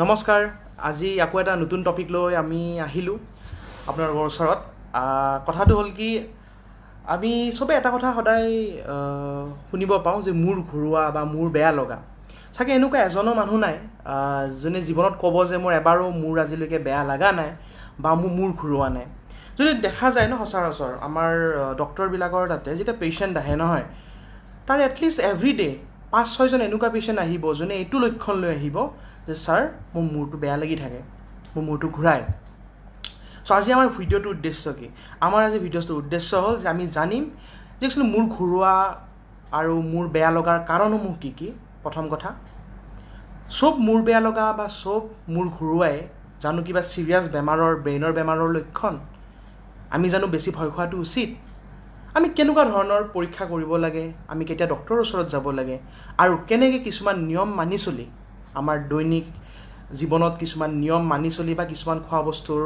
নমস্কাৰ। আজি আকৌ এটা নতুন টপিক লৈ আমি আহিলোঁ আপোনালোকৰ ওচৰত। কথাটো হ'ল কি, আমি চবে এটা কথা সদায় শুনিব পাওঁ যে মূৰ ঘূৰোৱা বা মূৰ বেয়া লগা। চাগে এনেকুৱা এজনো মানুহ নাই যোনে জীৱনত ক'ব যে মোৰ এবাৰো মূৰ আজিলৈকে বেয়া লগা নাই বা মোৰ মূৰ ঘূৰোৱা নাই। যদি দেখা যায় ন, সচৰাচৰ আমাৰ ডক্টৰবিলাকৰ তাতে যেতিয়া পেচেণ্ট আহে নহয়, তাৰ এটলিষ্ট এভৰি ডে 5-6জন এনেকুৱা পেচেণ্ট আহিব যোনে এইটো লক্ষণ লৈ আহিব যে ছাৰ মোৰ মূৰটো বেয়া লাগি থাকে, মোৰ মূৰটো ঘূৰাই। চ' আজি আমাৰ ভিডিঅ'টোৰ উদ্দেশ্য কি? আমাৰ আজি ভিডিঅ'টোৰ উদ্দেশ্য হ'ল যে আমি জানিম যে একচুৱেলি মূৰ ঘূৰোৱা আৰু মূৰ বেয়া লগাৰ কাৰণসমূহ কি কি। প্ৰথম কথা, চব মূৰ বেয়া লগা বা চব মূৰ ঘূৰোৱাই জানো কিবা চিৰিয়াছ বেমাৰৰ, ব্ৰেইনৰ বেমাৰৰ লক্ষণ? আমি জানো বেছি ভয় খোৱাটো উচিত? আমি কেনেকুৱা ধৰণৰ পৰীক্ষা কৰিব লাগে, আমি কেতিয়া ডক্টৰৰ ওচৰত যাব লাগে, আৰু কেনেকৈ কিছুমান নিয়ম মানি চলি আমাৰ দৈনিক জীৱনত কিছুমান নিয়ম মানি চলি বা কিছুমান খোৱা বস্তুৰ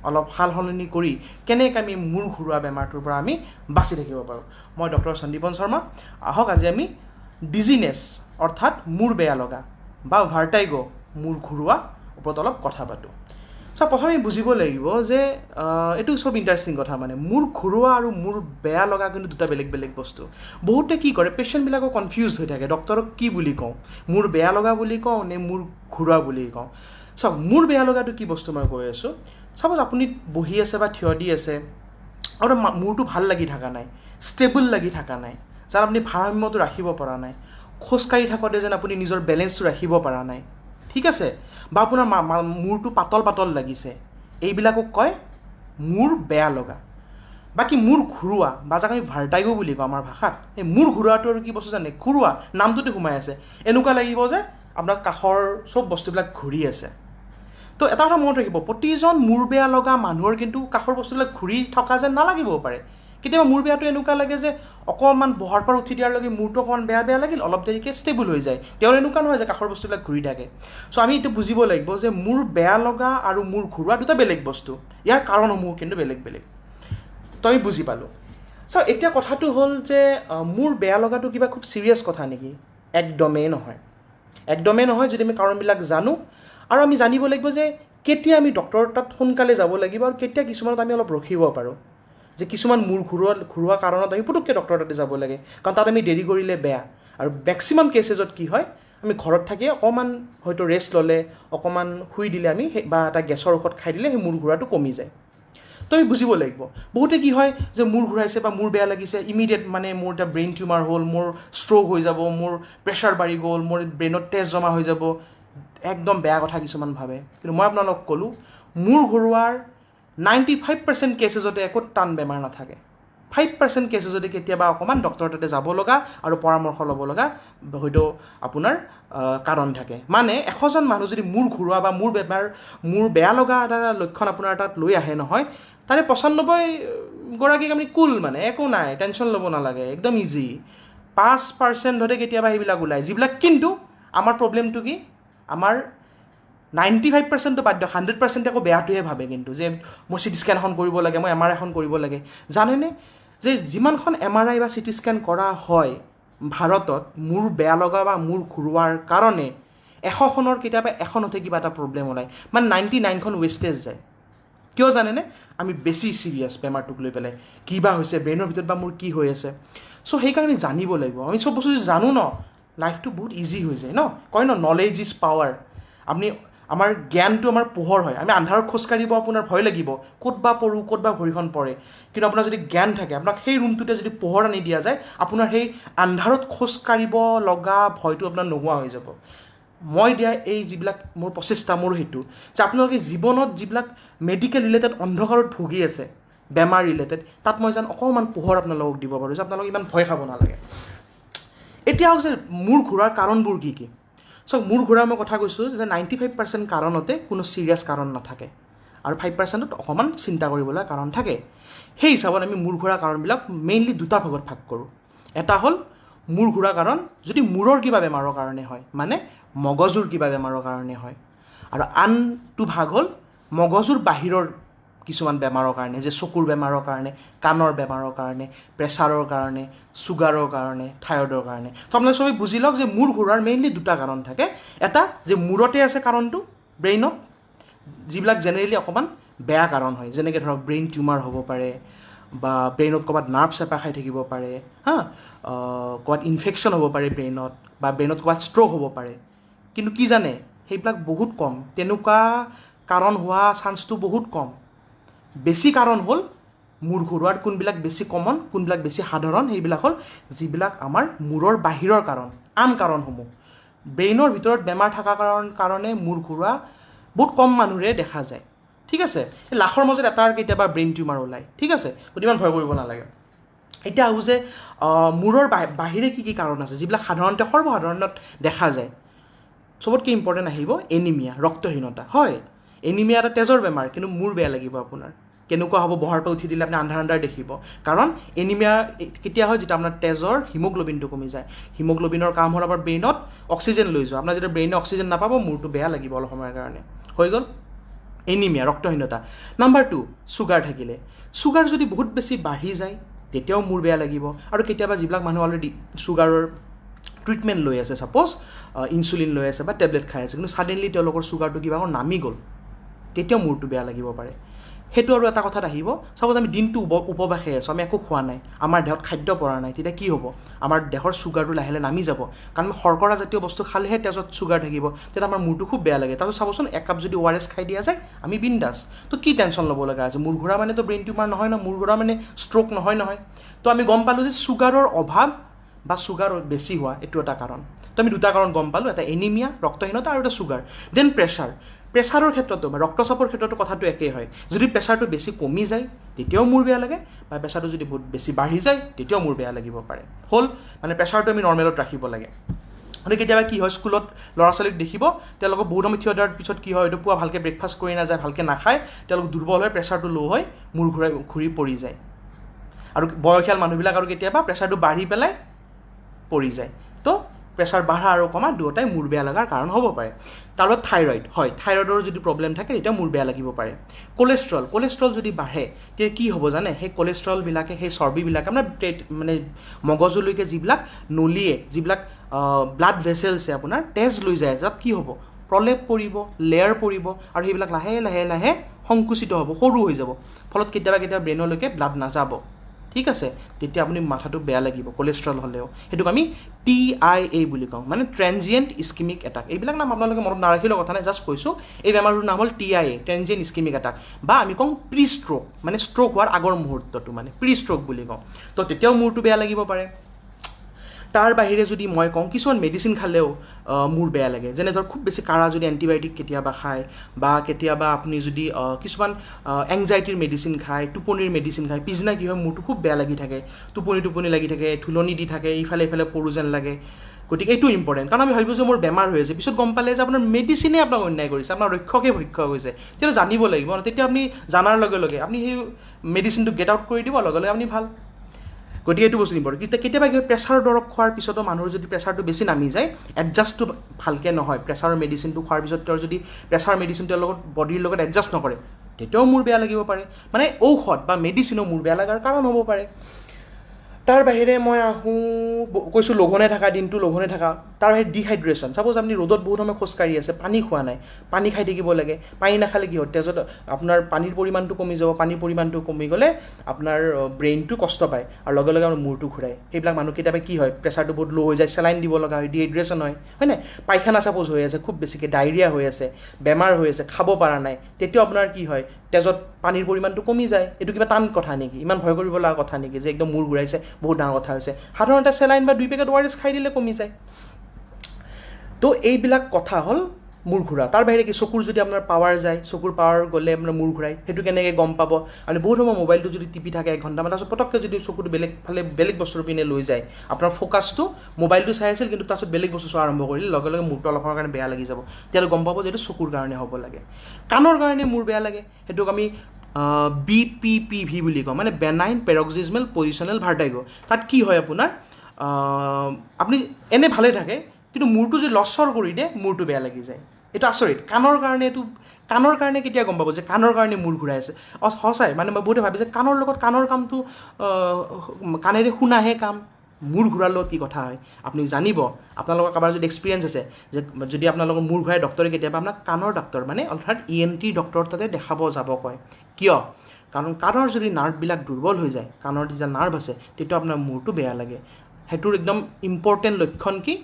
অলপ সাল সলনি কৰি কেনেকৈ আমি মূৰ ঘূৰোৱা বেমাৰটোৰ পৰা আমি বাচি থাকিব পাৰোঁ। মই ডক্টৰ সন্দীপন শৰ্মা। আহক আজি আমি ডিজিনেছ অৰ্থাৎ মূৰ বেয়া লগা বা ভাৰ্টাইগো, মূৰ ঘূৰোৱা ওপৰত অলপ কথা পাতোঁ। চ' প্ৰথমে বুজিব লাগিব যে এইটো চব ইণ্টাৰেষ্টিং কথা, মানে মূৰ ঘূৰোৱা আৰু মূৰ বেয়া লগা কিন্তু দুটা বেলেগ বেলেগ বস্তু। বহুতে কি কৰে, পেচেণ্টবিলাকো কনফিউজ হৈ থাকে, ডক্টৰক কি বুলি কওঁ, মূৰ বেয়া লগা বুলি কওঁ নে মূৰ ঘূৰোৱা বুলি কওঁ। চাওক, মূৰ বেয়া লগাটো কি বস্তু মই কৈ আছোঁ। চাপ'জ আপুনি বহি আছে বা থিয় দি আছে আৰু মূৰটো ভাল লাগি থকা নাই, ষ্টেবল লাগি থকা নাই, যাৰ আপুনি ভাৰসাম্যটো ৰাখিব পৰা নাই, খোজকাঢ়ি থাকোঁতে যেন আপুনি নিজৰ বেলেঞ্চটো ৰাখিব পৰা নাই, ঠিক আছে, বা আপোনাৰ মূৰটো পাতল পাতল লাগিছে, এইবিলাকক কয় মূৰ বেয়া লগা। বাকী মূৰ ঘূৰোৱা বা যাক আমি ভাৰ্টাইগো বুলি কওঁ আমাৰ ভাষাত, এই মূৰ ঘূৰোৱাটো আৰু কি বস্তু জানে? ঘূৰোৱা নামটোতে সোমাই আছে। এনেকুৱা লাগিব যে আপোনাৰ কাষৰ চব বস্তুবিলাক ঘূৰি আছে। তো এটা কথা মনত ৰাখিব, প্ৰতিজন মূৰ বেয়া লগা মানুহৰ কিন্তু কাষৰ বস্তুবিলাক ঘূৰি থকা যেন নালাগিবও পাৰে। কেতিয়াবা মূৰ বেয়াটো এনেকুৱা লাগে যে অকণমান বহাৰ পৰা উঠি দিয়াৰ লগে মূৰটো অকণমান বেয়া বেয়া লাগিল, অলপ দেৰিকৈ ষ্টেবল হৈ যায়। তেওঁৰ এনেকুৱা নহয় যে কাষৰ বস্তুবিলাক ঘূৰি থাকে। চ' আমি এইটো বুজিব লাগিব যে মূৰ বেয়া লগা আৰু মূৰ ঘূৰোৱা দুটা বেলেগ বস্তু, ইয়াৰ কাৰণসমূহ কিন্তু বেলেগ বেলেগ। তো আমি বুজি পালোঁ। চ' এতিয়া কথাটো হ'ল যে মূৰ বেয়া লগাটো কিবা খুব চিৰিয়াছ কথা নেকি? একদমেই নহয়, একদমেই নহয়। যদি আমি কাৰণবিলাক জানো, আৰু আমি জানিব লাগিব যে কেতিয়া আমি ডক্টৰৰ তাত সোনকালে যাব লাগিব আৰু কেতিয়া কিছুমানত আমি অলপ ৰখিব পাৰোঁ। যে কিছুমান মূৰ ঘূৰোৱা কাৰণত আমি পুটুককৈ ডক্টৰৰ তাতে যাব লাগে, কাৰণ তাত আমি দেৰি কৰিলে বেয়া। আৰু মেক্সিমাম কেচেছত কি হয়, আমি ঘৰত থাকি অকণমান হয়তো ৰেষ্ট ল'লে, অকণমান শুই দিলে আমি বা এটা গেছৰ ঔষধ খাই দিলে সেই মূৰ ঘূৰাটো কমি যায়। তো আমি বুজিব লাগিব। বহুতে কি হয় যে মূৰ ঘূৰাইছে বা মূৰ বেয়া লাগিছে, ইমিডিয়েট মানে মোৰ এটা ব্ৰেইন টিউমাৰ হ'ল, মোৰ ষ্ট্ৰ'ক হৈ যাব, মোৰ প্ৰেছাৰ বাঢ়ি গ'ল, মোৰ ব্ৰেইনত তেজ জমা হৈ যাব, একদম বেয়া কথা কিছুমান ভাবে। কিন্তু মই আপোনালোকক ক'লোঁ, মূৰ ঘূৰোৱাৰ 95% কেচেছতে একো টান বেমাৰ নাথাকে। 5% কেচেছতে কেতিয়াবা অকণমান ডক্টৰৰ তাতে যাব লগা আৰু পৰামৰ্শ ল'ব লগা হয়তো আপোনাৰ কাৰণ থাকে। মানে 100জন মানুহ যদি মূৰ ঘূৰোৱা বা মূৰ বেয়া লগা এটা লক্ষণ আপোনাৰ তাত লৈ আহে নহয়, তাৰে 95গৰাকীক আমি কুল, মানে একো নাই, টেনশ্যন ল'ব নালাগে, একদম ইজি। 5%তে কেতিয়াবা সেইবিলাক ওলায়, যিবিলাক কিন্তু আমাৰ প্ৰব্লেমটো কি, আমাৰ 95%টো বাদ দিয়ক, 100% আকৌ বেয়াটোহে ভাবে কিন্তু, যে মোৰ চিটি স্কেন এখন কৰিব লাগে, মই MRI এখন কৰিব লাগে। জানেনে যে যিমানখন MRI বা চিটি স্কেন কৰা হয় ভাৰতত মূৰ বেয়া লগা বা মূৰ ঘূৰোৱাৰ কাৰণে, 100খনৰ কেতিয়াবা এখনতে কিবা এটা প্ৰব্লেম ওলায়, মানে 99খন ৱেষ্টেজ যায়। কিয় জানেনে? আমি বেছি চিৰিয়াছ বেমাৰটোক লৈ পেলাই, কিবা হৈছে ব্ৰেইনৰ ভিতৰত বা মোৰ কি হৈ আছে। চ' সেইকাৰণে আমি জানিব লাগিব। আমি চব বস্তু যদি জানো ন, লাইফটো বহুত ইজি হৈ যায় ন। কয় ন, নলেজ ইজ পাৱাৰ। আমাৰ জ্ঞানটো আমাৰ পোহৰ হয়। আমি আন্ধাৰত খোজকাঢ়িব আপোনাৰ ভয় লাগিব, ক'ত বা পৰোঁ, ক'ত বা ভৰিখন পৰে। কিন্তু আপোনাৰ যদি জ্ঞান থাকে, আপোনাক সেই ৰুমটোতে যদি পোহৰ আনি দিয়া যায়, আপোনাৰ সেই আন্ধাৰত খোজকাঢ়িব লগা ভয়টো আপোনাৰ নোহোৱা হৈ যাব। মই দিয়া এই যিবিলাক মোৰ প্ৰচেষ্টা, মোৰ সেইটো যে আপোনালোকে জীৱনত যিবিলাক মেডিকেল ৰিলেটেড অন্ধকাৰত ভুগি আছে, বেমাৰ ৰিলেটেড, তাত মই যেন অকণমান পোহৰ আপোনালোকক দিব পাৰোঁ, যে আপোনালোকে ইমান ভয় খাব নালাগে। এতিয়া হওক যে মূৰ ঘূৰাৰ কাৰণবোৰ কি কি। চ' মূৰ ঘূৰাৰ মই কথা কৈছোঁ যে 95% কাৰণতে কোনো চিৰিয়াছ কাৰণ নাথাকে, আৰু 5%ত অকণমান চিন্তা কৰিবলগীয়া কাৰণ থাকে। সেই হিচাপত আমি মূৰ ঘূৰা কাৰণবিলাক মেইনলি দুটা ভাগত ভাগ কৰোঁ। এটা হ'ল মূৰ ঘূৰা কাৰণ যদি মূৰৰ কিবা বেমাৰৰ কাৰণে হয়, মানে মগজুৰ কিবা বেমাৰৰ কাৰণে হয়, আৰু আনটো ভাগ হ'ল মগজুৰ বাহিৰৰ কিছুমান বেমাৰৰ কাৰণে, যে চকুৰ বেমাৰৰ কাৰণে, কাণৰ বেমাৰৰ কাৰণে, প্ৰেছাৰৰ কাৰণে, চুগাৰৰ কাৰণে, থাইৰয়ডৰ কাৰণে। তো আপোনালোকে চবেই বুজি লওক যে মূৰ ঘূৰাৰ মেইনলি দুটা কাৰণ থাকে। এটা যে মূৰতে আছে কাৰণটো, ব্ৰেইনত যিবিলাক জেনেৰেলি অকণমান বেয়া কাৰণ হয়, যেনেকৈ ধৰক ব্ৰেইন টিউমাৰ হ'ব পাৰে, বা ব্ৰেইনত ক'ৰবাত নাৰ্ভ চেপা খাই থাকিব পাৰে, ক'ৰবাত ইনফেকশ্যন হ'ব পাৰে ব্ৰেইনত, বা ব্ৰেইনত ক'ৰবাত ষ্ট্ৰ'ক হ'ব পাৰে। কিন্তু কি জানে, সেইবিলাক বহুত কম, তেনেকুৱা কাৰণ হোৱা চান্সটো বহুত কম। বেছি কাৰণ হ'ল মূৰ ঘূৰোৱাৰ কোনবিলাক বেছি কমন, কোনবিলাক বেছি সাধাৰণ, সেইবিলাক হ'ল যিবিলাক আমাৰ মূৰৰ বাহিৰৰ কাৰণ, আন কাৰণসমূহ। ব্ৰেইনৰ ভিতৰত বেমাৰ থকাৰ কাৰণে মূৰ ঘূৰোৱা বহুত কম মানুহৰে দেখা যায়, ঠিক আছে। লাখৰ মাজত এটাৰ কেতিয়াবা ব্ৰেইন টিউমাৰ ওলায়, ঠিক আছে, গতিকে ইমান ভয় কৰিব নালাগে। এতিয়া আহোঁ যে মূৰৰ বাহিৰে কি কি কাৰণ আছে যিবিলাক সাধাৰণতে সৰ্বসাধাৰণত দেখা যায়। চবতকৈ ইম্পৰ্টেণ্ট আহিব এনিমিয়া, ৰক্তহীনতা। হয়, এনিমিয়া এটা তেজৰ বেমাৰ, কিন্তু মূৰ বেয়া লাগিব আপোনাৰ। কেনেকুৱা হ'ব, বহাৰ পৰা উঠি দিলে আপুনি আন্ধাৰ আন্ধাৰ দেখিব। কাৰণ এনিমিয়া কেতিয়া হয়, যেতিয়া আপোনাৰ তেজৰ হিমোগ্ল'বিনটো কমি যায়। হিমোগ্ল'বিনৰ কাম হ'ল আমাৰ ব্ৰেইনত অক্সিজেন লৈ যোৱা। আপোনাৰ যেতিয়া ব্ৰেইনে অক্সিজেন নাপাব, মূৰটো বেয়া লাগিব অলপ সময়ৰ কাৰণে। হৈ গ'ল এনিমিয়া, ৰক্তহীনতা। নাম্বাৰ 2, চুগাৰ থাকিলে। চুগাৰ যদি বহুত বেছি বাঢ়ি যায়, তেতিয়াও মূৰ বেয়া লাগিব। আৰু কেতিয়াবা যিবিলাক মানুহ অলৰেডি চুগাৰৰ ট্ৰিটমেণ্ট লৈ আছে, ছাপ'জ ইনচুলিন লৈ আছে বা টেবলেট খাই আছে, কিন্তু ছাডেনলি তেওঁলোকৰ চুগাৰটো কিবা নামি গ'ল, তেতিয়াও মূৰটো বেয়া লাগিব পাৰে। সেইটো আৰু এটা কথাত আহিব, চাপ'জ আমি দিনটো উপবাসে আছোঁ, আমি একো খোৱা নাই, আমাৰ দেহত খাদ্য পৰা নাই, তেতিয়া কি হ'ব, আমাৰ দেহৰ চুগাৰটো লাহে লাহে নামি যাব। কাৰণ আমি শৰ্কৰা জাতীয় বস্তু খালেহে তেজত চুগাৰ থাকিব, তেতিয়া আমাৰ মূৰটো খুব বেয়া লাগে। তাৰপিছত চাবচোন, একাপ যদি ORS খাই দিয়া যায়, আমি বিন্দাছ। তো কি টেনশ্যন ল'ব লগা আছে, মূৰ ঘূৰা মানেতো ব্ৰেইন টিউমাৰ নহয় ন, মূৰ ঘূৰা মানে ষ্ট্ৰ'ক নহয়। তো আমি গম পালোঁ যে চুগাৰৰ অভাৱ বা চুগাৰ বেছি হোৱা এইটো এটা কাৰণ। তো আমি দুটা কাৰণ গম পালোঁ, এটা এনিমিয়া, ৰক্তহীনতা, আৰু এটা চুগাৰ। দেন প্ৰেছাৰৰ ক্ষেত্ৰতো বা ৰক্তচাপৰ ক্ষেত্ৰতো কথাটো একেই হয়। যদি প্ৰেছাৰটো বেছি কমি যায়, তেতিয়াও মূৰ বেয়া লাগে, বা প্ৰেছাৰটো যদি বহুত বেছি বাঢ়ি যায়, তেতিয়াও মূৰ বেয়া লাগিব পাৰে। হ'ল মানে প্ৰেছাৰটো আমি নৰ্মেলত ৰাখিব লাগে। মানে কেতিয়াবা কি হয়, স্কুলত ল'ৰা ছোৱালীক দেখিব, তেওঁলোকক বহুত সময় থিয় দিয়াৰ পিছত কি হয়, এইটো পুৱা ভালকৈ ব্ৰেকফাষ্ট কৰি নাযায়, ভালকৈ নাখায়, তেওঁলোক দুৰ্বল হয়, প্ৰেছাৰটো ল' হয়, মূৰ ঘূৰি পৰি যায়। আৰু বয়সীয়াল মানুহবিলাক আৰু কেতিয়াবা প্ৰেছাৰটো বাঢ়ি পেলাই পৰি যায়। তো প্ৰেছাৰ বাঢ়া আৰু কমা দুয়োটাই মূৰ বেয়া লগাৰ কাৰণ হ'ব পাৰে। তাৰ লগত থাইৰইড, হয়, থাইৰইডৰ যদি প্ৰব্লেম থাকে, তেতিয়া মূৰ বেয়া লাগিব পাৰে। কলেষ্ট্ৰল যদি বাঢ়ে, তেতিয়া কি হ'ব জানে, সেই কলেষ্ট্ৰলবিলাকে, সেই চৰ্বিবিলাকে আপোনাৰ মানে মগজুলৈকে যিবিলাক নলীয়ে, যিবিলাক ব্লাড ভেছেলছে আপোনাৰ তেজ লৈ যায়, তাত কি হ'ব, প্ৰলেপ পৰিব, লেয়াৰ পৰিব, আৰু সেইবিলাক লাহে লাহে লাহে সংকুচিত হ'ব, সৰু হৈ যাব। ফলত কেতিয়াবা ব্ৰেইনলৈকে ব্লাড নাযাব, ঠিক আছে। তেতিয়া আপুনি মাথাটো বেয়া লাগিব, কলেষ্ট্ৰল হ'লেও। সেইটোক আমি TIA বুলি কওঁ, মানে ট্ৰেনজিয়েণ্ট ইস্কিমিক এটাক। এইবিলাক নাম আপোনালোকে মনত নাৰাখিলেও কথা নাই, জাষ্ট কৈছোঁ। এই বেমাৰটোৰ নাম হ'ল TIA, ট্ৰেনজিয়েণ্ট ইস্কিমিক এটাক, বা আমি কওঁ প্ৰি ষ্ট্ৰ'ক, মানে ষ্ট্ৰ'ক হোৱাৰ আগৰ মুহূৰ্তটো মানে প্ৰি ষ্ট্ৰ'ক বুলি কওঁ। তো তেতিয়াও মূৰটো বেয়া লাগিব পাৰে। তাৰ বাহিৰে যদি মই কওঁ, কিছুমান মেডিচিন খালেও মূৰ বেয়া লাগে। যেনে ধৰক খুব বেছি কাঢ়া যদি এণ্টিবায়'টিক কেতিয়াবা খায়, বা কেতিয়াবা আপুনি যদি কিছুমান এংজাইটিৰ মেডিচিন খায়, টোপনিৰ মেডিচিন খায়, পিছদিনা কি হয়, মূৰটো খুব বেয়া লাগি থাকে, টোপনি লাগি থাকে, থুলনি দি থাকে, ইফালে পৰো যেন লাগে। গতিকে এইটো ইম্পৰ্টেণ্ট, কাৰণ আমি ভাবিছোঁ যে মোৰ বেমাৰ হৈ আছে, পিছত গম পালে যে আপোনাৰ মেডিচিনে আপোনাক অন্যায় কৰিছে, আপোনাৰ ৰক্ষকে ভক্ষক হৈছে। তেতিয়া জানিব লাগিব, তেতিয়া আপুনি জনাৰ লগে লগে আপুনি সেই মেডিচিনটো গেট আউট কৰি দিব, লগে লগে আপুনি ভাল। গতিকে এইটো বস্তু ইম্পৰ্টেণ্ট। কেতিয়াবা কি হয়, প্ৰেছাৰৰ দৰৱ খোৱাৰ পিছতো মানুহৰ যদি প্ৰেছাৰটো বেছি নামি যায়, এডজাষ্টটো ভালকৈ নহয়, প্ৰেছাৰৰ মেডিচিনটো খোৱাৰ পিছত তেওঁৰ যদি প্ৰেছাৰ মেডিচিন তেওঁৰ লগত বডিৰ লগত এডজাষ্ট নকৰে, তেতিয়াও মূৰ বেয়া লাগিব পাৰে। মানে ঔষধ বা মেডিচিনো মূৰ বেয়া লগাৰ কাৰণ হ'ব পাৰে। তাৰ বাহিৰে মই আহোঁ, কৈছোঁ লঘোণে থকা, দিনটো লঘোণে থকা। তাৰ বাহিৰে ডিহাইড্ৰেশ্যন, চাপ'জ আপুনি ৰ'দত বহুত সময় খোজকাঢ়ি আছে, পানী খোৱা নাই, পানী খাই থাকিব লাগে। পানী নাখালে কি হয়, তেজত আপোনাৰ পানীৰ পৰিমাণটো কমি যাব, পানীৰ পৰিমাণটো কমি গ'লে আপোনাৰ ব্ৰেইনটো কষ্ট পায়, আৰু লগে লগে আমাৰ মূৰটো ঘূৰাই। সেইবিলাক মানুহ কেতিয়াবা কি হয়, প্ৰেছাৰটো বহুত ল' হৈ যায়, চেলাইন দিব লগা হয়, ডিহাইড্ৰেশ্যন হয় নাই, পায়খানা চাপ'জ হৈ আছে, খুব বেছিকৈ ডায়েৰিয়া হৈ আছে, বেমাৰ হৈ আছে, খাব পৰা নাই, তেতিয়াও আপোনাৰ কি হয়, তেজত পানীৰ পৰিমাণটো কমি যায়। এইটো কিবা টান কথা নেকি, ইমান ভয় কৰিব লগা কথা নেকি, যে একদম মূৰ ঘূৰাইছে বহুত ডাঙৰ কথা হৈছে। সাধাৰণতে চেলাইন বা 2 পেকেট ORS খাই দিলে কমি যায়। তো এইবিলাক কথা হ'ল মূৰ ঘূৰা। তাৰ বাহিৰে কি, চকুৰ যদি আপোনাৰ পাৱাৰ যায়, চকুৰ পাৱাৰ গ'লে আপোনাৰ মূৰ ঘূৰাই, সেইটো কেনেকৈ গম পাব? আৰু বহুত সময় মোবাইলটো যদি টিপি থাকে 1 ঘণ্টামান, তাৰপিছত পটককৈ যদি চকুটো বেলেগ বস্তুৰ পিনে লৈ যায়, আপোনাৰ ফ'কাছটো মোবাইলটো চাই আছিল, কিন্তু তাৰপিছত বেলেগ বস্তু চোৱা আৰম্ভ কৰিলে, লগে লগে মূৰটো অলপ সময়ৰ কাৰণে বেয়া লাগি যাব। তেতিয়াহ'লে গম পাব যে এইটো চকুৰ কাৰণে হ'ব লাগে। কাণৰ কাৰণে মূৰ বেয়া লাগে, সেইটোক আমি BPPV বুলি কওঁ, মানে বেনাইন পেৰক্সিজমেল পজিচনেল ভাৰ্টাইগো। তাত কি হয়, আপোনাৰ আপুনি এনে ভালে থাকে, কিন্তু মূৰটো যদি লৰচৰ কৰি দিয়ে, মূৰটো বেয়া লাগি যায়। এইটো আচৰিত। কাণৰ কাৰণে কেতিয়া গম পাব যে কাণৰ কাৰণে মূৰ ঘূৰাই আছে? সঁচাই, মানে বহুতে ভাবে যে কাণৰ কামৰ কামটো কাণেৰে শুনাহে কাম, মূৰ ঘূৰাৰ লগত কি কথা হয় আপুনি জানিব আপোনালোকৰ কাৰোবাৰ যদি এক্সপিৰিয়েঞ্চ আছে যে যদি আপোনালোকৰ মূৰ ঘূৰাই ডক্টৰে কেতিয়াবা আপোনাক কাণৰ ডক্টৰ মানে অৰ্থাৎ ENT ডক্টৰ তাতে দেখাব যাব কয় কিয় কাৰণ কাণৰ যদি নাৰ্ভবিলাক দুৰ্বল হৈ যায় কাণৰ যেতিয়া নাৰ্ভ আছে তেতিয়া আপোনাৰ মূৰটো বেয়া লাগে সেইটোৰ একদম ইম্পৰ্টেণ্ট লক্ষণ কি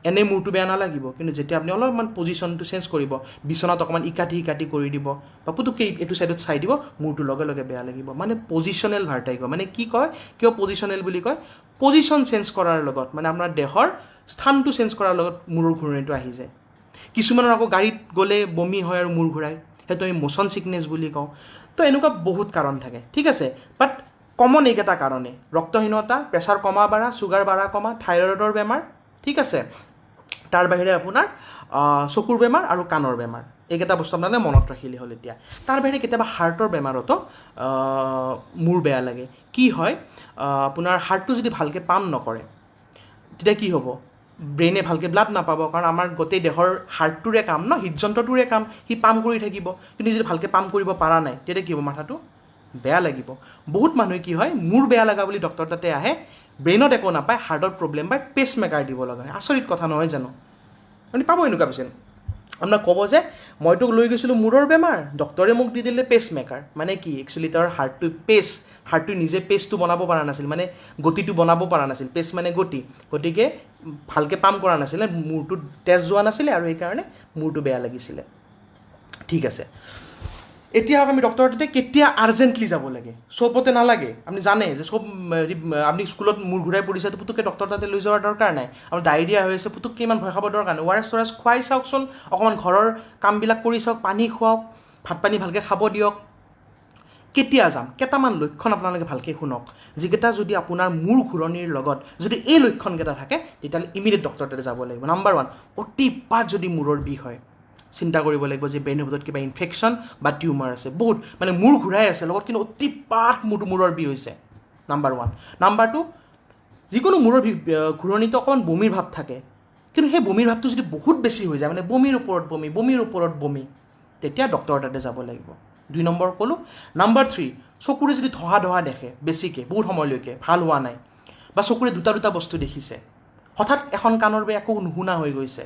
এনে মূৰটো বেয়া নালাগিব কিন্তু যেতিয়া আপুনি অলপমান পজিশ্যনটো চেঞ্জ কৰিব বিচনাত অকণমান ইকাঠি কৰি দিব বা পুতুককৈ এইটো ছাইডত চাই দিব মূৰটো লগে লগে বেয়া লাগিব মানে পজিশ্যনেল ভাৰ্টাইগ মানে কি কয় কিয় পজিশ্যনেল বুলি কয় পজিশ্যন চেঞ্জ কৰাৰ লগত মানে আপোনাৰ দেহৰ স্থানটো চেঞ্জ কৰাৰ লগত মূৰৰ ঘূৰণিটো আহি যায় কিছুমানৰ আকৌ গাড়ীত গ'লে বমি হয় আৰু মূৰ ঘূৰাই সেইটো আমি মোশ্যন ছিকনেছ বুলি কওঁ তো এনেকুৱা বহুত কাৰণ থাকে ঠিক আছে বাট কমন এইকেইটা কাৰণে ৰক্তহীনতা প্ৰেছাৰ কমা বাঢ়া চুগাৰ বাঢ়া কমা থাইৰয়ডৰ বেমাৰ ঠিক আছে তাৰ বাহিৰে আপোনাৰ চকুৰ বেমাৰ আৰু কাণৰ বেমাৰ এইকেইটা বস্তু আপোনালোকে মনত ৰাখিলে হ'ল এতিয়া তাৰ বাহিৰে কেতিয়াবা হাৰ্টৰ বেমাৰতো মূৰ বেয়া লাগে কি হয় আপোনাৰ হাৰ্টটো যদি ভালকৈ পাম্প নকৰে তেতিয়া কি হ'ব ব্ৰেইনে ভালকৈ ব্লাড নাপাব কাৰণ আমাৰ গোটেই দেহৰ হাৰ্টটোৰে কাম ন হৃদযন্ত্ৰটোৰে কাম সি পাম্প কৰি থাকিব কিন্তু যদি ভালকৈ পাম্প কৰিব পৰা নাই তেতিয়া কি হ'ব মাথাটো বেয়া লাগিব বহুত মানুহে কি হয় মূৰ বেয়া লগা বুলি ডক্টৰ তাতে আহে ব্ৰেইনত একো নাপায় হাৰ্টৰ প্ৰব্লেম পায় পেচ মেকাৰ দিব লগা হয় আচৰিত কথা নহয় জানো আপুনি পাব এনেকুৱা পেচেণ্ট আপোনাক ক'ব যে মই তোক লৈ গৈছিলোঁ মূৰৰ বেমাৰ ডক্টৰে মোক দি দিলে পেচ মেকাৰ মানে কি একচুৱেলি তাৰ হাৰ্টটো নিজে পেচটো বনাব পৰা নাছিল মানে গতিটো বনাব পৰা নাছিল পেচ মানে গতি গতিকে ভালকৈ পাম্প কৰা নাছিলে মূৰটোত তেজ যোৱা নাছিলে আৰু সেইকাৰণে মূৰটো বেয়া লাগিছিলে ঠিক আছে এতিয়া আমি ডক্টৰৰ তাতে কেতিয়া আৰ্জেণ্টলি যাব লাগে চবতে নালাগে আপুনি জানে যে চব আপুনি স্কুলত মূৰ ঘূৰাই পৰিছে পুতুককৈ ডক্টৰ তাতে লৈ যোৱাৰ দৰকাৰ নাই আৰু ডায়েৰিয়া হৈ আছে পুতুককৈ ইমান ভয় খাব দৰকাৰ নাই ORS খুৱাই চাওকচোন অকণমান ঘৰৰ কামবিলাক কৰি চাওক পানী খুৱাওক ভাত পানী ভালকৈ খাব দিয়ক কেতিয়া যাম কেইটামান লক্ষণ আপোনালোকে ভালকৈ শুনক যিকেইটা যদি আপোনাৰ মূৰ ঘূৰণিৰ লগত যদি এই লক্ষণকেইটা থাকে তেতিয়াহ'লে ইমিডিয়েট ডক্টৰ তাতে যাব লাগিব নাম্বাৰ 1 অতিপাত যদি মূৰৰ বিষ হয় চিন্তা কৰিব লাগিব যে ব্ৰেইনৰ ভিতৰত কিবা ইনফেকশ্যন বা টিউমাৰ আছে বহুত মানে মূৰ ঘূৰাই আছে লগত কিন্তু অতিপাত মূৰৰ বিষ হৈছে নাম্বাৰ 1 নাম্বাৰ 2 যিকোনো মূৰৰ ঘূৰণিটো অকণমান বমিৰ ভাৱ থাকে কিন্তু সেই বমিৰ ভাৱটো যদি বহুত বেছি হৈ যায় মানে বমিৰ ওপৰত বমি তেতিয়া ডক্টৰৰ তাতে যাব লাগিব 2 নম্বৰ ক'লোঁ নাম্বাৰ 3 চকুৰে যদি ধহা দেখে বেছিকৈ বহুত সময়লৈকে ভাল হোৱা নাই বা চকুৰে দুটা বস্তু দেখিছে হঠাৎ এখন কাণৰ একো নুশুনা হৈ গৈছে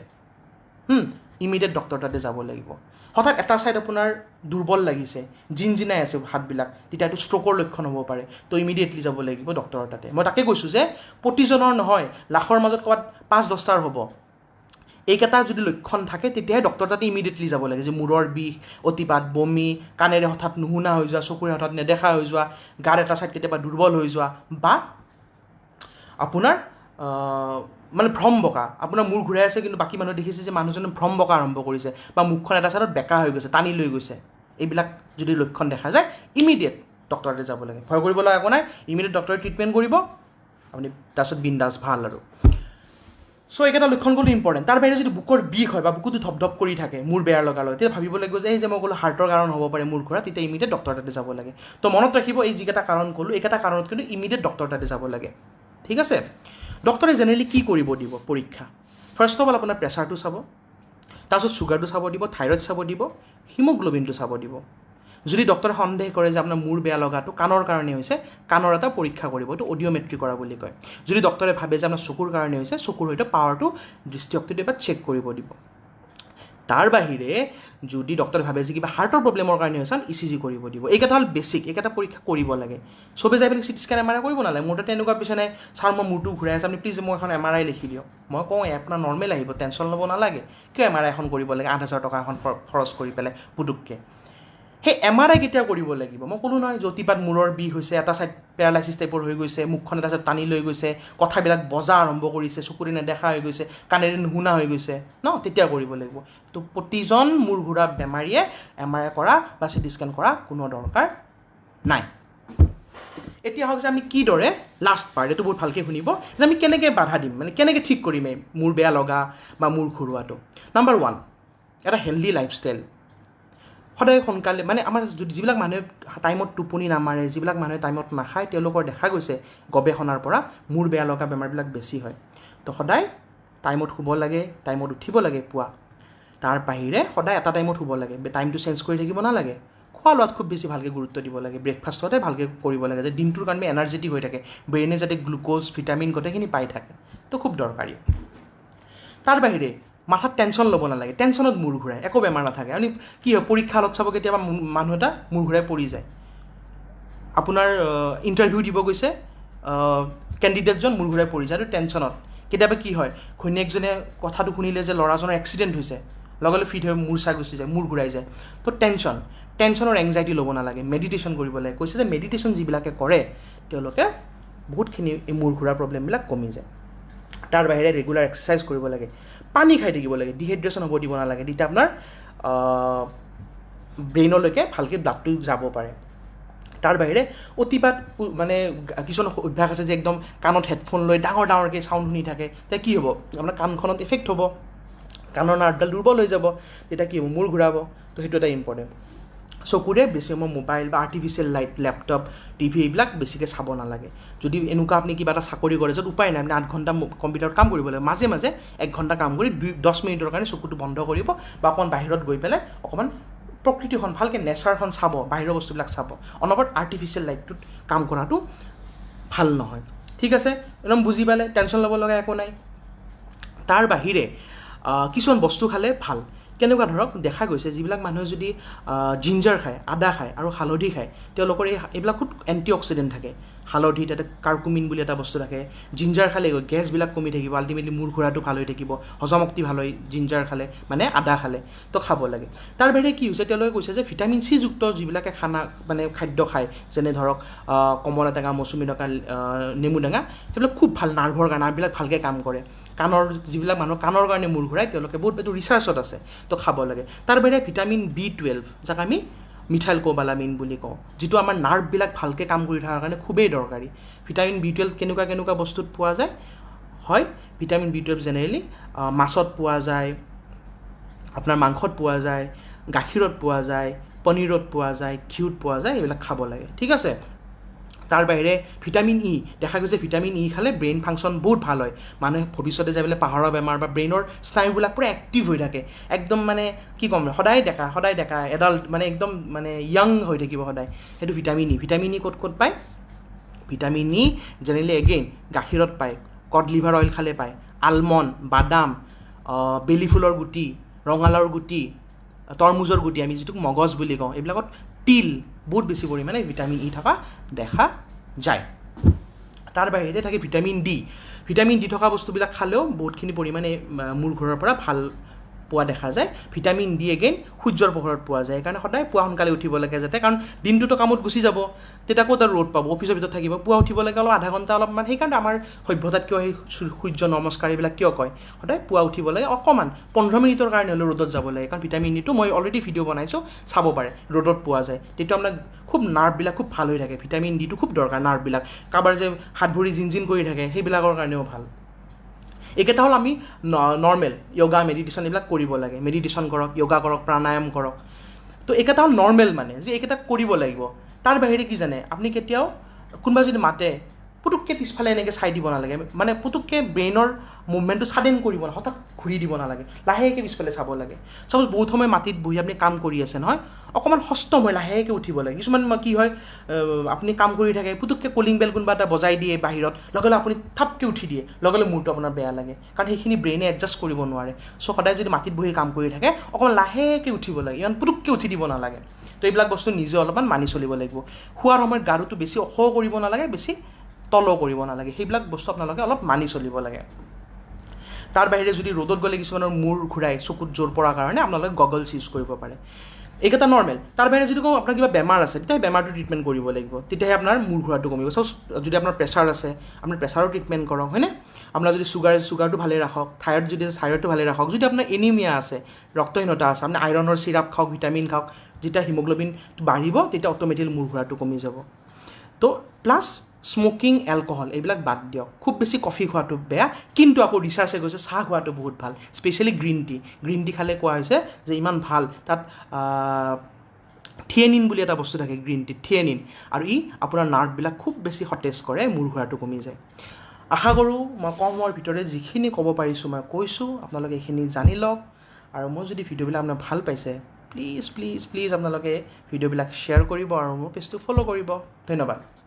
ইমিডিয়েট ডক্টৰ তাতে যাব লাগিব হঠাৎ এটা ছাইড আপোনাৰ দুৰ্বল লাগিছে জিনজিনাই আছে হাতবিলাক তেতিয়া এইটো ষ্ট্ৰ'কৰ লক্ষণ হ'ব পাৰে তো ইমিডিয়েটলি যাব লাগিব ডক্টৰৰ তাতে মই তাকে কৈছোঁ যে প্ৰতিজনৰ নহয় লাখৰ মাজত ক'ৰবাত 5-10টাৰ হ'ব এইকেইটা যদি লক্ষণ থাকে তেতিয়াহে ডক্টৰ তাতে ইমিডিয়েটলি যাব লাগে যে মূৰৰ বিষ অতিপাত বমি কাণেৰে হঠাৎ নুশুনা হৈ যোৱা চকুৰে হঠাৎ নেদেখা হৈ যোৱা গাৰ এটা ছাইড কেতিয়াবা দুৰ্বল হৈ যোৱা বা আপোনাৰ মানে ভ্ৰম বকা আপোনাৰ মূৰ ঘূৰাই আছে কিন্তু বাকী মানুহে দেখিছে যে মানুহজনে ভ্ৰম বকা আৰম্ভ কৰিছে বা মুখখন এটা ছাইডত বেকা হৈ গৈছে টানি লৈ গৈছে এইবিলাক যদি লক্ষণ দেখা যায় ইমিডিয়েট ডক্টৰ তাতে যাব লাগে ভয় কৰিব লগা একো নাই ইমিডিয়েট ডক্টৰে ট্ৰিটমেণ্ট কৰিব আপুনি তাৰপিছত বিন্দাছ ভাল আৰু চ' এইকেইটা লক্ষণ গ'লো ইম্পৰ্টেণ্ট তাৰ বাহিৰে যদি বুকৰ বিষ হয় বা বুকুটো ধপধপ কৰি থাকে মূৰ বেয়াৰ লগে তেতিয়া ভাবিব লাগিব যে এই যে মই ক'লোঁ হাৰ্টৰ কাৰণ হ'ব পাৰে মূৰ ঘূৰা তেতিয়া ইমিডিয়েট ডক্টৰ তাতে যাব লাগে তো মনত ৰাখিব এই যিকেইটা কাৰণ ক'লোঁ এইকেইটা কাৰণত কিন্তু ইমিডিয়েট ডক্টৰ তাতে যাব লাগে ঠিক আছে ডক্টৰে জেনেৰেলি কি কৰিব দিব পৰীক্ষা ফাৰ্ষ্ট অফ অল আপোনাৰ প্ৰেছাৰটো চাব তাৰপিছত চুগাৰটো চাব দিব থাইৰয়ড চাব দিব হিমোগ্ল'বিনটো চাব দিব যদি ডক্টৰে সন্দেহ কৰে যে আপোনাৰ মূৰ বেয়া লগাটো কাণৰ কাৰণে হৈছে কাণৰ এটা পৰীক্ষা কৰিব এইটো অডিঅ'মেট্ৰি কৰা বুলি কয় যদি ডক্টৰে ভাবে যে আপোনাৰ চকুৰ কাৰণে হৈছে চকুৰ সৈতে পাৱাৰটো দৃষ্টিশক্তিটো এবাৰ চেক কৰিব দিব তাৰ বাহিৰে যদি ডক্টৰে ভাবে যে কিবা হাৰ্টৰ প্ৰব্লেমৰ কাৰণে হৈছে ECG কৰিব দিব এইকেইটা হ'ল বেছিক এইকেইটা পৰীক্ষা কৰিব লাগে চবে যাই পেলাই CT স্কেন MRI কৰিব নালাগে মোৰ তাতে এনেকুৱা পিছনে ছাৰ মই মূৰটো ঘূৰাই আছে আপুনি প্লিজ মোক এখন MRI লিখি দিয়ক মই কওঁ আপোনাৰ নৰ্মেল আহিব টেনশ্যন ল'ব নালাগে কিয় MRI এখন কৰিব লাগে 8,000 টকা এখন খৰচ কৰি পেলাই পুতুককৈ সেই MRI কেতিয়া কৰিব লাগিব মই ক'লোঁ নহয় অতিপাত মূৰৰ বিষ হৈছে এটা ছাইড পেৰালাইচিছ টাইপৰ হৈ গৈছে মুখখন এটা ছাইড টানি লৈ গৈছে কথাবিলাক বজা আৰম্ভ কৰিছে চকুৰে নেদেখা হৈ গৈছে কাণেৰে নুশুনা হৈ গৈছে তেতিয়া কৰিব লাগিব তো প্ৰতিজন মূৰ ঘূৰা বেমাৰীয়ে MRI কৰা বা CT স্কেন কৰা কোনো দৰকাৰ নাই এতিয়া হওক যে আমি কিদৰে লাষ্ট পাৰ্ট এইটো বহুত ভালকৈ শুনিব যে আমি কেনেকৈ বাধা দিম মানে কেনেকৈ ঠিক কৰিম এই মূৰ বেয়া লগা বা মূৰ ঘূৰোৱাটো নাম্বাৰ 1 এটা হেল্ডি লাইফষ্টাইল সদায় সোনকালে মানে আমাৰ যিবিলাক মানুহে টাইমত টোপনি নামাৰে যিবিলাক মানুহে টাইমত নাখায় তেওঁলোকৰ দেখা গৈছে গৱেষণাৰ পৰা মূৰ বেয়া লগা বেমাৰবিলাক বেছি হয় তো সদায় টাইমত শুব লাগে টাইমত উঠিব লাগে পুৱা তাৰ বাহিৰে সদায় এটা টাইমত শুব লাগে টাইমটো চেঞ্জ কৰি থাকিব নালাগে খোৱা লোৱাত খুব বেছি ভালকৈ গুৰুত্ব দিব লাগে, ব্ৰেকফাষ্টতে ভালকৈ কৰিব লাগে, যে দিনটোৰ কাৰণে এনাৰ্জেটিক হৈ থাকে, ব্ৰেইনে যাতে গ্লুক'জ ভিটামিন গোটেইখিনি পাই থাকে, তো খুব দৰকাৰী। তাৰ বাহিৰে মাথাত টেনশ্যন ল'ব নালাগে, টেনশ্যনত মূৰ ঘূৰাই, একো বেমাৰ নাথাকে। আপুনি কি হয়, পৰীক্ষা হলত চাব কেতিয়াবা মানুহ এটা মূৰ ঘূৰাই পৰি যায়, আপোনাৰ ইণ্টাৰভিউ দিব গৈছে, কেণ্ডিডেটজন মূৰ ঘূৰাই পৰি যায়, আৰু টেনশ্যনত। কেতিয়াবা কি হয়, ঘৈণীয়েকজনে কথাটো শুনিলে যে ল'ৰাজনৰ এক্সিডেণ্ট হৈছে, লগে লগে ফিট হৈ মূৰ চাই গুচি যায়, মূৰ ঘূৰাই যায়। তো টেনশ্যনৰ এংজাইটি ল'ব নালাগে, মেডিটেশ্যন কৰিব লাগে। কৈছে যে মেডিটেশ্যন যিবিলাকে কৰে তেওঁলোকে বহুতখিনি এই মূৰ ঘূৰা প্ৰব্লেমবিলাক কমি যায়। তাৰ বাহিৰে ৰেগুলাৰ এক্সাৰচাইজ কৰিব লাগে, পানী খাই থাকিব লাগে, ডিহাইড্ৰেশ্যন হ'ব দিব নালাগে, তেতিয়া আপোনাৰ ব্ৰেইনলৈকে ভালকৈ ব্লাডটো যাব পাৰে। তাৰ বাহিৰে অতিপাত মানে কিছুমান অভ্যাস আছে যে একদম কাণত হেডফোন লৈ ডাঙৰকৈ চাউণ্ড শুনি থাকে, তেতিয়া কি হ'ব, আপোনাৰ কাণখনত এফেক্ট হ'ব, কাণৰ নাৰ্ভডাল দুৰ্বল হৈ যাব, তেতিয়া কি হ'ব, মূৰ ঘূৰাব। তো সেইটো এটা ইম্পৰ্টেণ্ট। চকুৰে বেছি সময় মোবাইল বা আৰ্টিফিচিয়েল লাইট, লেপটপ, টিভি এইবিলাক বেছিকৈ চাব নালাগে। যদি এনেকুৱা আপুনি কিবা এটা চাকৰি কৰে য'ত উপায় নাই, আপুনি 8 ঘণ্টা কম্পিউটাৰত কাম কৰিব লাগে, মাজে মাজে 1 ঘণ্টা কাম কৰি 10 মিনিটৰ কাৰণে চকুটো বন্ধ কৰিব, বা অকণমান বাহিৰত গৈ পেলাই অকণমান প্ৰকৃতিখন ভালকৈ নেচাৰখন চাব, বাহিৰৰ বস্তুবিলাক চাব। অনবৰত আৰ্টিফিচিয়েল লাইটটোত কাম কৰাটো ভাল নহয়। ঠিক আছে, একদম বুজি পালে, টেনশ্যন ল'ব লগা একো নাই। তাৰ বাহিৰে কিছুমান বস্তু খালে ভাল। কেনেকুৱা ধৰক, দেখা গৈছে যিবিলাক মানুহে যদি জিঞ্জাৰ খায়, আদা খায় আৰু হালধি খায়, তেওঁলোকৰ এইবিলাক খুব এণ্টি অক্সিডেণ্ট থাকে। হালধি তাতে কাৰ্কুমিন বুলি এটা বস্তু থাকে, জিঞ্জাৰ খালে গেছবিলাক কমি থাকিব, আল্টিমেটলি মূৰ ঘূৰাটো ভাল হৈ থাকিব, হজম শক্তি ভাল হয় জিঞ্জাৰ খালে, মানে আদা খালে, তো খাব লাগে। তাৰ বাহিৰে কি হৈছে, তেওঁলোকে কৈছে যে ভিটামিন চি যুক্ত যিবিলাকে খাদ্য খায়, যেনে ধৰক কমলা টেঙা, মৌচুমী টেঙা, নেমু টেঙা, সেইবিলাক খুব ভাল, নাৰ্ভৰ কাৰণে, নাৰ্ভবিলাক ভালকৈ কাম কৰে। কাণৰ যিবিলাক মানুহ কাণৰ কাৰণে মূৰ ঘূৰাই, তেওঁলোকে বহুত এইটো ৰিচাৰ্চত আছে, তো খাব লাগে। তাৰ বাহিৰে ভিটামিন B12, যাক আমি মিথাইল কোবালামিন বুলি কওঁ, যিটো আমাৰ নাৰ্ভবিলাক ভালকৈ কাম কৰি থকাৰ কাৰণে খুবেই দৰকাৰী। ভিটামিন B12 কেনেকুৱা বস্তুত পোৱা যায়, হয় ভিটামিন B12 জেনেৰেলি মাছত পোৱা যায়, আপোনাৰ মাংসত পোৱা যায়, গাখীৰত পোৱা যায়, পনীৰত পোৱা যায়, ঘিউত পোৱা যায়, এইবিলাক খাব লাগে। ঠিক আছে। তাৰ বাহিৰে ভিটামিন ই, দেখা গৈছে ভিটামিন ই খালে ব্ৰেইন ফাংচন বহুত ভাল হয়, মানুহে ভৱিষ্যতে যাই পেলাই পাহৰা বেমাৰ বা ব্ৰেইনৰ স্নায়ুবিলাক পূৰা এক্টিভ হৈ থাকে, একদম মানে কি ক'ম, সদায় ডেকা, এডাল্ট, মানে একদম মানে য়াং হৈ থাকিব সদায়। সেইটো ভিটামিন ই। ভিটামিন ই ক'ত পায়? ভিটামিন ই জেনেৰেলি এগেইন গাখীৰত পায়, কড লিভাৰ অইল খালে পায়, আলমণ্ড, বাদাম, বেলি ফুলৰ গুটি, ৰঙালাওৰ গুটি, তৰমুজৰ গুটি, আমি যিটোক মগজ বুলি কওঁ, এইবিলাকত তিল বহুত বেছি পৰিমাণে ভিটামিন ই থকা দেখা যায়। তাৰ বাহিৰে থাকে ভিটামিন ডি। ভিটামিন ডি থকা বস্তুবিলাক খালেও বহুতখিনি পৰিমাণে মূৰ ঘূৰৰ পৰা ভাল পোৱা দেখা যায়। ভিটামিন ডি এগেইন সূৰ্যৰ পোহৰত পোৱা যায়, সেইকাৰণে সদায় পুৱা সোনকালে উঠিব লাগে, যাতে, কাৰণ দিনটোতো কামত গুচি যাব, তেতিয়া ক'ত আৰু ৰ'দ পাব, অফিচৰ ভিতৰত থাকিব, পুৱা উঠিব লাগে অলপ, আধা ঘণ্টা অলপমান। সেইকাৰণে আমাৰ সভ্যতাত কিয় সেই সূৰ্য নমস্কাৰ এইবিলাক কিয় কয়, সদায় পুৱা উঠিব লাগে, অকণমান 15 মিনিটৰ কাৰণে হ'লেও ৰ'দত যাব লাগে, কাৰণ ভিটামিন ডিটো মই অলৰেডি ভিডিঅ' বনাইছোঁ, চাব পাৰে, ৰ'দত পোৱা যায়, তেতিয়া আপোনাৰ খুব নাৰ্ভবিলাক খুব ভাল হৈ থাকে। ভিটামিন ডিটো খুব দৰকাৰ নাৰ্ভবিলাক, কাৰোবাৰ যে হাত ভৰি জিনজিন কৰি থাকে সেইবিলাকৰ কাৰণেও ভাল। এইকেইটা হ'ল আমি নৰ্মেল য়োগা, মেডিটেশ্যন এইবিলাক কৰিব লাগে। মেডিটেশ্যন কৰক, য়োগা কৰক, প্ৰাণায়াম কৰক, তো এইকেইটা হ'ল নৰ্মেল, মানে যে এইকেইটা কৰিব লাগিব। তাৰ বাহিৰে কি জানে, আপুনি কেতিয়াও কোনোবা যদি মাতে পুতুককৈ পিছফালে এনেকৈ চাই দিব নালাগে, মানে পুতুককৈ ব্ৰেইনৰ মুভমেণ্টটো ছাডেন কৰিব নালাগে, হঠাৎ ঘূৰি দিব নালাগে, লাহেকৈ পিছফালে চাব লাগে। চাপ'জ বহুত সময় মাটিত বহি আপুনি কাম কৰি আছে নহয়, অকণমান সষ্টম হৈ লাহেকৈ উঠিব লাগে। কিছুমান কি হয়, আপুনি কাম কৰি থাকে, পুতুককৈ কলিং বেল কোনোবা এটা বজাই দিয়ে বাহিৰত, লগে লগে আপুনি থাপকৈ উঠি দিয়ে, লগে লগে মূৰটো আপোনাৰ বেয়া লাগে, কাৰণ সেইখিনি ব্ৰেইনে এডজাষ্ট কৰিব নোৱাৰে। চ' সদায় যদি মাটিত বহি কাম কৰি থাকে, অকণমান লাহেকৈ উঠিব লাগে, ইমান পুতুককৈ উঠি দিব নালাগে। তো এইবিলাক বস্তু নিজে অলপমান মানি চলিব লাগিব। শোৱাৰ সময়ত গাৰুটো বেছি ওখ কৰিব নালাগে, বেছি তলো কৰিব নালাগে, সেইবিলাক বস্তু আপোনালোকে অলপ মানি চলিব লাগে। তাৰ বাহিৰে যদি ৰ'দত গ'লে কিছুমানৰ মূৰ ঘূৰাই, চকুত জোৰ পৰাৰ কাৰণে আপোনালোকে গগলছ ইউজ কৰিব পাৰে। এইকেইটা নৰ্মেল। তাৰ বাহিৰে যদি কওঁ আপোনাৰ কিবা বেমাৰ আছে, তেতিয়া বেমাৰটো ট্ৰিটমেণ্ট কৰিব লাগিব, তেতিয়াহে আপোনাৰ মূৰ ঘূৰাটো কমিব। যদি আপোনাৰ প্ৰেছাৰ আছে, আপোনাৰ প্ৰেছাৰো ট্ৰিটমেণ্ট কৰক, হয়নে? আপোনাৰ যদি চুগাৰটো ভালে ৰাখক, থাইৰয়ড যদি থাইৰয়ডটো ভালে ৰাখক, যদি আপোনাৰ এনিমিয়া আছে, ৰক্তহীনতা আছে, আপুনি আইৰণৰ চিৰাপ খাওক, ভিটামিন খাওক, যেতিয়া হিমোগ্ল'বিনটো বাঢ়িব তেতিয়া অট'মেটিক মূৰ ঘূৰাটো কমি যাব। তো প্লাছ স্মকিং, এলকহল এইবিলাক বাদ দিয়ক। খুব বেছি কফি খোৱাটো বেয়া, কিন্তু আকৌ ৰিচাৰ্চে কৈছে চাহ খোৱাটো বহুত ভাল, specially green tea. Green tea খালে কোৱা হৈছে যে ইমান ভাল, তাত থিয়েনিন বুলি এটা বস্তু থাকে গ্ৰীণ টিত, থিয়েনিন, আৰু ই আপোনাৰ নাৰ্ভবিলাক খুব বেছি সতেজ কৰে, মূৰ ঘূৰাটো কমি যায়। আশা কৰোঁ মই কম সময়ৰ ভিতৰত যিখিনি ক'ব পাৰিছোঁ মই কৈছোঁ, আপোনালোকে এইখিনি জানি লওক। আৰু মোৰ যদি ভিডিঅ'বিলাক আপোনাৰ ভাল পাইছে, প্লিজ প্লিজ প্লিজ আপোনালোকে ভিডিঅ'বিলাক শ্বেয়াৰ কৰিব আৰু মোৰ পেজটো ফ'ল' কৰিব ধন্যবাদ